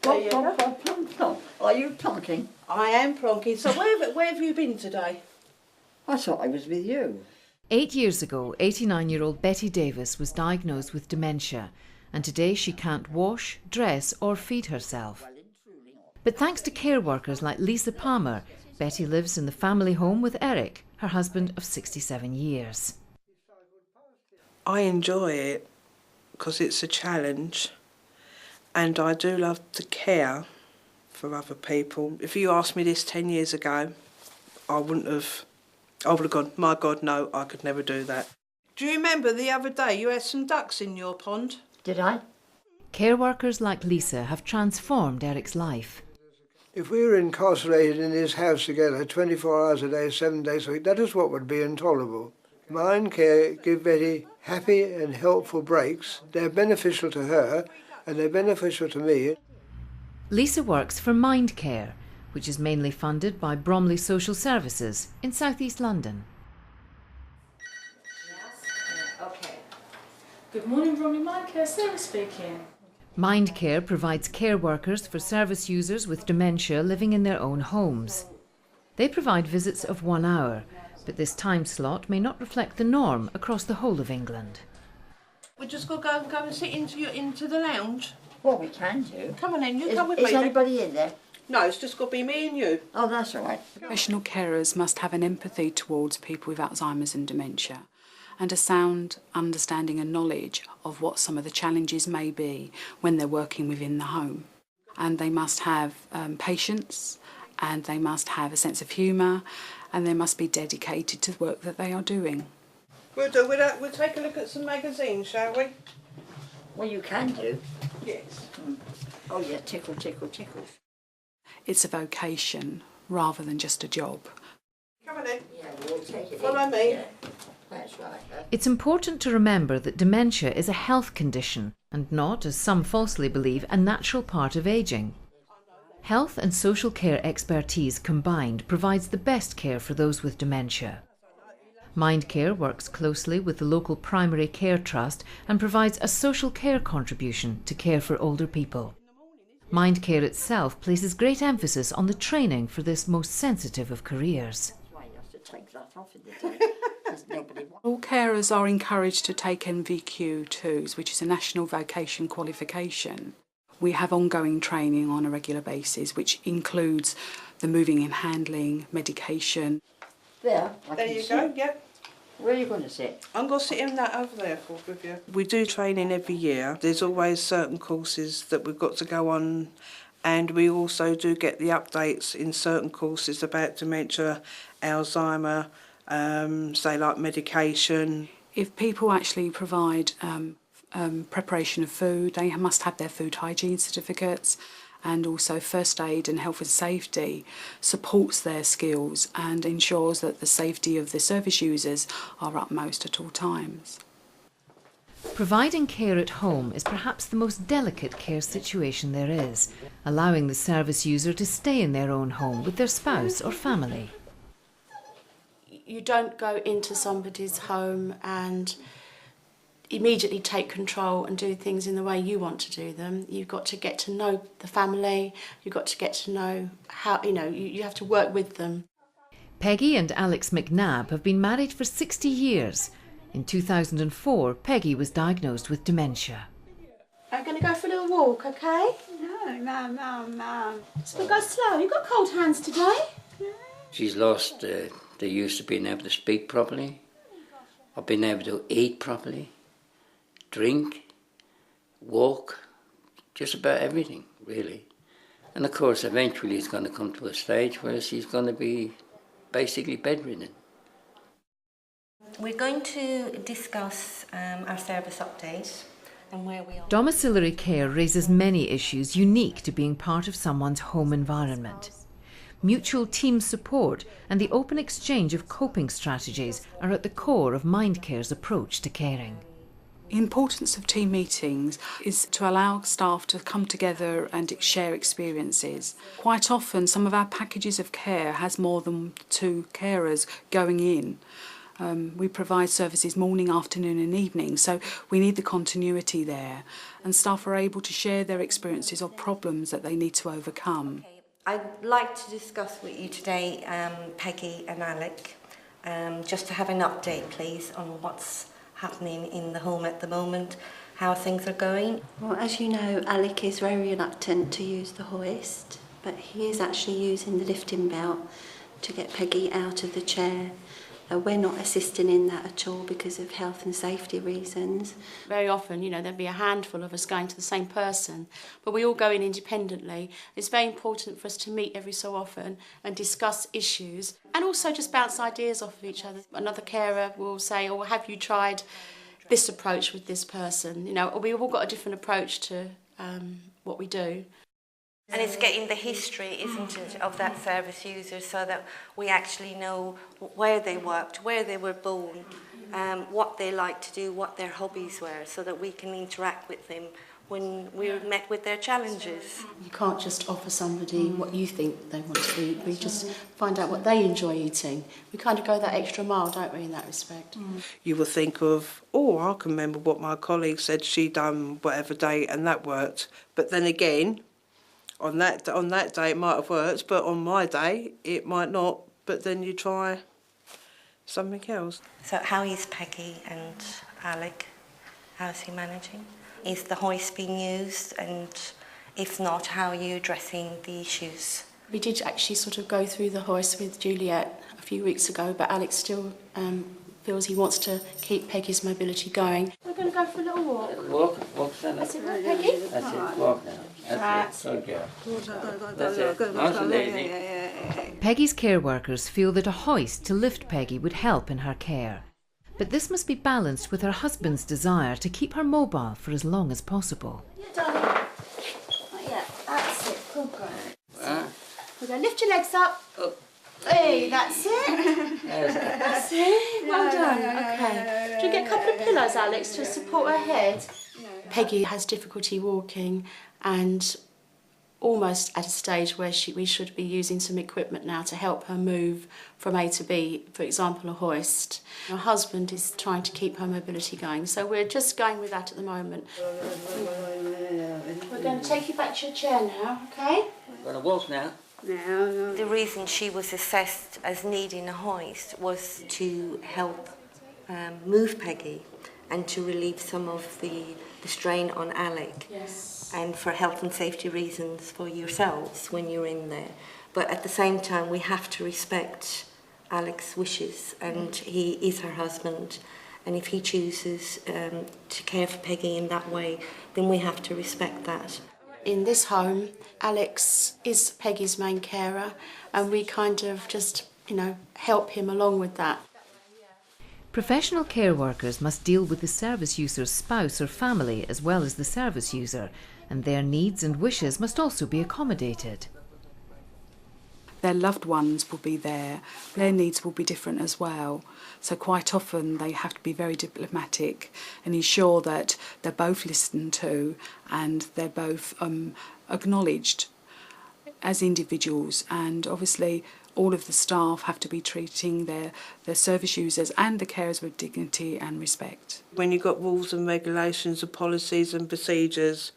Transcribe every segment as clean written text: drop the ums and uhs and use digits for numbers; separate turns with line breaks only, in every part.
Plonk, plonk, plonk, plonk, plonk. Are you plonking?
I am plonking. So where have you been today?
I thought I was with you.
8 years ago, 89-year-old Betty Davis was diagnosed with dementia, and today she can't wash, dress or feed herself. But thanks to care workers like Lisa Palmer, Betty lives in the family home with Eric, her husband of 67 years.
I enjoy it because it's a challenge, and I do love to care for other people. If you asked me this 10 years ago, I would have gone, my God, no, I could never do that. Do you remember the other day you had some ducks in your pond?
Did I?
Care workers like Lisa have transformed Eric's life.
If we were incarcerated in this house together 24 hours a day, 7 days a week, that is what would be intolerable. Mind care give Betty happy and helpful breaks. They're beneficial to her and they're beneficial to me.
Lisa works for Mind Care, which is mainly funded by Bromley Social Services in South East London.
Okay. Good morning, Bromley Mind Care, Sarah speaking.
Mind Care provides care workers for service users with dementia living in their own homes. They provide visits of 1 hour, but this time slot may not reflect the norm across the whole of England.
We're just going to go and sit into the lounge.
Well, we can do.
Come on then, you come with me.
Is anybody in there?
No, it's just got to be me and you.
Oh, that's all right.
Professional carers must have an empathy towards people with Alzheimer's and dementia, and a sound understanding and knowledge of what some of the challenges may be when they're working within the home. And they must have patience, and they must have a sense of humour, and they must be dedicated to the work that they are doing.
We'll take a look at some magazines, shall we?
Well, you can do.
Yes.
Oh, yeah, tickle, tickle, tickle.
It's a vocation rather than just a job.
Come on then.
Yeah, we'll take it.
Follow me.
Yeah, that's right.
It's important to remember that dementia is a health condition and not, as some falsely believe, a natural part of ageing. Health and social care expertise combined provides the best care for those with dementia. Mind Care works closely with the local primary care trust and provides a social care contribution to care for older people. Mind Care itself places great emphasis on the training for this most sensitive of careers.
All carers are encouraged to take NVQ2s, which is a National Vocation Qualification. We have ongoing training on a regular basis, which includes the moving and handling, medication.
There
you go, yep.
Where are you going to sit?
I'm going to sit in that over there with you. We do training every year. There's always certain courses that we've got to go on, and we also do get the updates in certain courses about dementia, Alzheimer, say like medication.
If people actually provide preparation of food, they must have their food hygiene certificates, and also first aid and health and safety supports their skills and ensures that the safety of the service users are utmost at all times.
Providing care at home is perhaps the most delicate care situation there is, allowing the service user to stay in their own home with their spouse or family.
You don't go into somebody's home and immediately take control and do things in the way you want to do them. You've got to get to know the family, you've got to get to know how, you have to work with them.
Peggy and Alex McNabb have been married for 60 years. In 2004, Peggy was diagnosed with dementia.
I'm going to go for a little walk, okay?
No.
So go slow. You've got cold hands today.
She's lost the use of being able to speak properly, or being able to eat properly, drink, walk, just about everything, really. And of course, eventually it's going to come to a stage where she's going to be basically bedridden.
We're going to discuss our service update and where we are.
Domiciliary care raises many issues unique to being part of someone's home environment. Mutual team support and the open exchange of coping strategies are at the core of Mindcare's approach to caring.
The importance of team meetings is to allow staff to come together and share experiences. Quite often, some of our packages of care has more than 2 carers going in, We provide services morning, afternoon and evening, so we need the continuity there, and staff are able to share their experiences of problems that they need to overcome.
Okay. I'd like to discuss with you today Peggy and Alec, just to have an update please on what's happening in the home at the moment, how things are going.
Well, as you know, Alec is very reluctant to use the hoist, but he is actually using the lifting belt to get Peggy out of the chair. We're not assisting in that at all because of health and safety reasons.
Very often, you know, there'll be a handful of us going to the same person, but we all go in independently. It's very important for us to meet every so often and discuss issues and also just bounce ideas off of each other. Another carer will say, oh, have you tried this approach with this person? You know, we've all got a different approach to what we do.
And it's getting the history, isn't it, of that service user so that we actually know where they worked, where they were born, what they like to do, what their hobbies were, so that we can interact with them when we're met with their challenges.
You can't just offer somebody what you think they want to eat. We just find out what they enjoy eating. We kind of go that extra mile, don't we, in that respect?
You will think of, oh, I can remember what my colleague said she done whatever day and that worked. But then again, on that day it might have worked, but on my day it might not. But then you try something else.
So how is Peggy and Alec? How's he managing? Is the hoist being used? And if not, how are you addressing the issues?
We did actually sort of go through the hoist with Juliet a few weeks ago, but Alex still feels he wants to keep Peggy's mobility going. We're going to go for a little walk.
Walk, stand up.
That's it, right, Peggy?
That's it, walk now. That's it, good girl. That's it, nice and easy.
Peggy's care workers feel that a hoist to lift Peggy would help in her care. But this must be balanced with her husband's desire to keep her mobile for as long as possible.
Oh, yeah, that's it. Good girl. We're going to lift your legs up.
Oh.
Hey, that's it. That's it. Well done. Okay. Do you get a couple of pillows, Alex, to support her head? Peggy has difficulty walking and almost at a stage where we should be using some equipment now to help her move from A to B, for example, a hoist. Her husband is trying to keep her mobility going, so we're just going with that at the moment. We're going to take you back to your chair now, okay?
We're going to walk now.
The reason she was assessed as needing a hoist was to help move Peggy and to relieve some of the strain on Alec.
Yes.
And for health and safety reasons for yourselves when you're in there. But at the same time, we have to respect Alec's wishes, and he is her husband. And if he chooses to care for Peggy in that way, then we have to respect that.
In this home, Alex is Peggy's main carer, and we kind of just, you know, help him along with that.
Professional care workers must deal with the service user's spouse or family as well as the service user, and their needs and wishes must also be accommodated.
Their loved ones will be there, their needs will be different as well. So quite often they have to be very diplomatic and ensure that they're both listened to and they're both acknowledged as individuals. And obviously all of the staff have to be treating their service users and the carers with dignity and respect.
When you've got rules and regulations and policies and procedures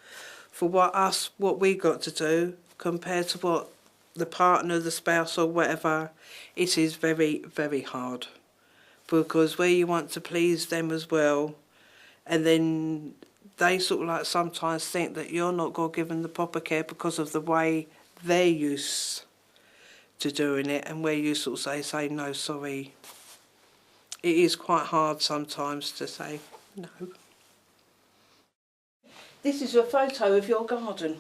for what we got to do compared to what the partner, the spouse or whatever, it is very, very hard. Because where you want to please them as well, and then they sort of like sometimes think that you're not going to give them the proper care because of the way they're used to doing it, and where you sort of say no, sorry. It is quite hard sometimes to say no. This is a photo of your garden.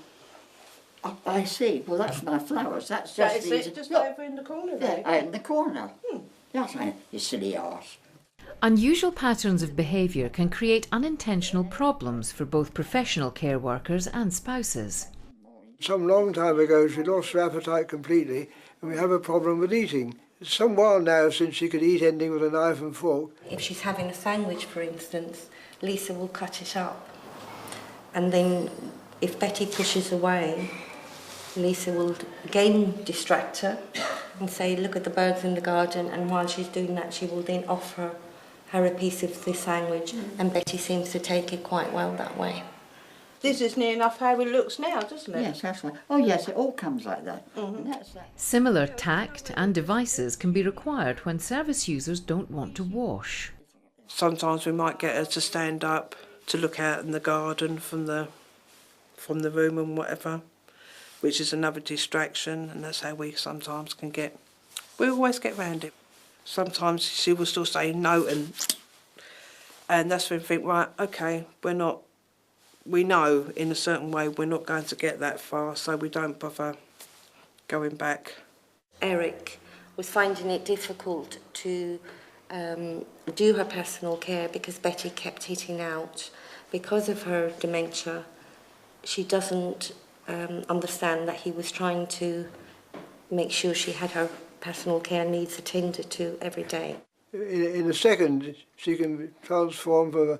Oh, I see. Well, that's my flowers. That's
That
just
is
these.
it, just
Look,
over in the corner
there,
there.
in the corner. That's right. You silly arse.
Unusual patterns of behaviour can create unintentional problems for both professional care workers and spouses.
Some long time ago she lost her appetite completely and we have a problem with eating. It's some while now since she could eat anything with a knife and fork.
If she's having a sandwich, for instance, Lisa will cut it up. And then if Betty pushes away, Lisa will again distract her and say, look at the birds in the garden, and while she's doing that she will then offer her a piece of the sandwich, and Betty seems to take it quite well that way.
This is near enough how it looks now, doesn't it?
Yes, that's right. Oh yes, it all comes like that. And that's that.
Similar tact and devices can be required when service users don't want to wash.
Sometimes we might get her to stand up to look out in the garden from the room and whatever, which is another distraction, and that's how we sometimes can get. We always get round it. Sometimes she will still say no, and that's when we think, right, okay, we know in a certain way we're not going to get that far, so we don't bother going back.
Eric was finding it difficult to do her personal care because Betty kept hitting out. Because of her dementia, she doesn't understand that he was trying to make sure she had her personal care needs attended to every day.
In a second, she can transform from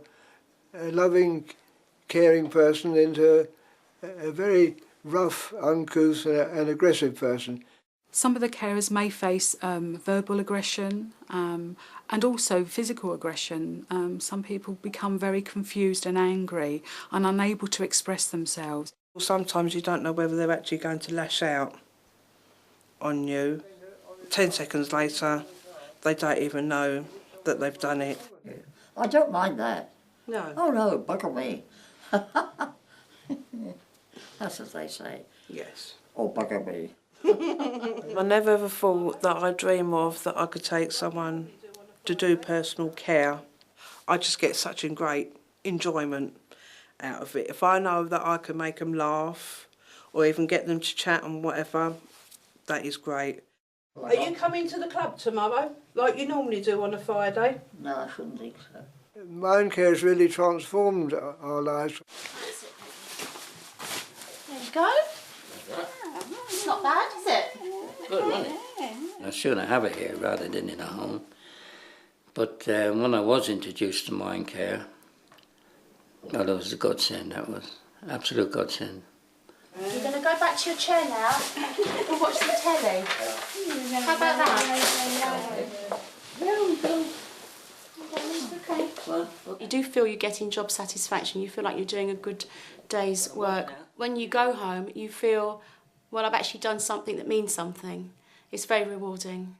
a loving, caring person into a very rough, uncouth and aggressive person.
Some of the carers may face verbal aggression and also physical aggression. Some people become very confused and angry and unable to express themselves.
Sometimes you don't know whether they're actually going to lash out on you. 10 seconds later, they don't even know that they've done it.
I don't mind that.
No.
Oh no, bugger me. That's as they say.
Yes.
Oh, bugger me.
I never ever thought that I'd dream of that I could take someone to do personal care. I just get such a great enjoyment out of it. If I know that I can make them laugh or even get them to chat and whatever, that is great.
Are you coming to the club tomorrow, like you normally do on a Friday?
No, I shouldn't think so.
Mind care has really transformed our lives.
There you go. It's not bad, is it?
Good, wasn't it? I'd sooner have it here rather than in a home. But when I was introduced to mind care, well, that was a godsend, that was. Absolute godsend.
You're going to go back to your chair now and watch the telly. How about that? You do feel you're getting job satisfaction. You feel like you're doing a good day's work. When you go home, you feel, well, I've actually done something that means something. It's very rewarding.